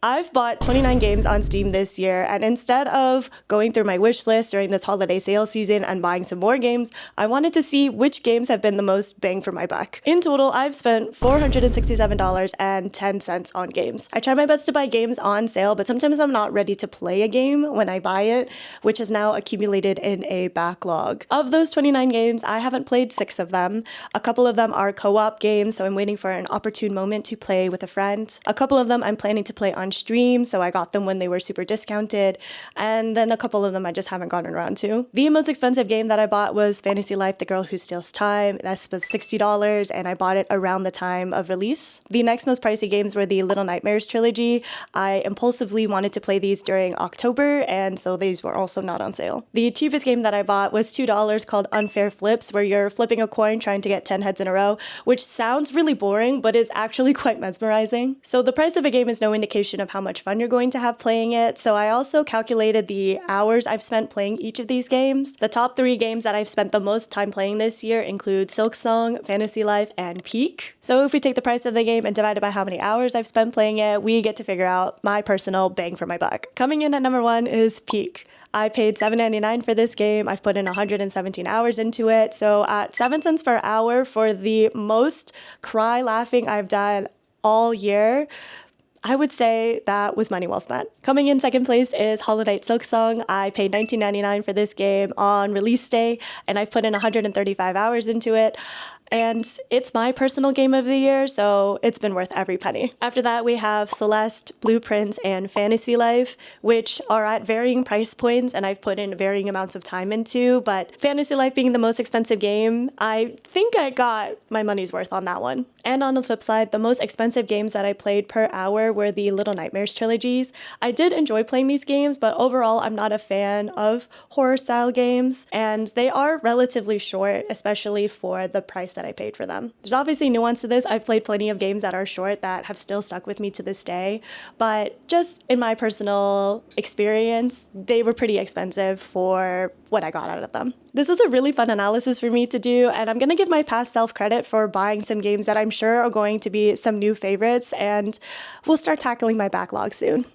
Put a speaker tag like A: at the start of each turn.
A: I've bought 29 games on Steam this year, and instead of going through my wish list during this holiday sale season and buying some more games, I wanted to see which games have been the most bang for my buck. In total, I've spent $467.10 on games. I try my best to buy games on sale, but sometimes I'm not ready to play a game when I buy it, which is now accumulated in a backlog. Of those 29 games, I haven't played 6 of them. A couple of them are co-op games, so I'm waiting for an opportune moment to play with a friend. A couple of them I'm planning to play on stream, so I got them when they were super discounted, and then a couple of them I just haven't gotten around to. The most expensive game that I bought was Fantasy Life: The Girl Who Steals Time. That was $60, and I bought it around the time of release. The next most pricey games were the Little Nightmares trilogy. I impulsively wanted to play these during October, and so these were also not on sale. The cheapest game that I bought was $2 called Unfair Flips, where you're flipping a coin trying to get 10 heads in a row, which sounds really boring, but is actually quite mesmerizing. So the price of a game is no indication of how much fun you're going to have playing it, so I also calculated the hours I've spent playing each of these games. The top 3 games that I've spent the most time playing this year include Silksong, Fantasy Life, and Peak. So if we take the price of the game and divide it by how many hours I've spent playing it, we get to figure out my personal bang for my buck. Coming in at number 1 is Peak. I paid $7.99 for this game. I've put in 117 hours into it, so at 7 cents per hour for the most cry laughing I've done all year, I would say that was money well spent. Coming in second place is Hollow Knight Silksong. I paid $19.99 for this game on release day, and I've put in 135 hours into it. And it's my personal game of the year, so it's been worth every penny. After that, we have Celeste, Blueprints, and Fantasy Life, which are at varying price points, and I've put in varying amounts of time into, but Fantasy Life being the most expensive game, I think I got my money's worth on that one. And on the flip side, the most expensive games that I played per hour were the Little Nightmares trilogies. I did enjoy playing these games, but overall, I'm not a fan of horror-style games, and they are relatively short, especially for the price that I paid for them. There's obviously nuance to this. I've played plenty of games that are short that have still stuck with me to this day, but just in my personal experience, they were pretty expensive for what I got out of them. This was a really fun analysis for me to do, and I'm gonna give my past self credit for buying some games that I'm sure are going to be some new favorites, and we'll start tackling my backlog soon.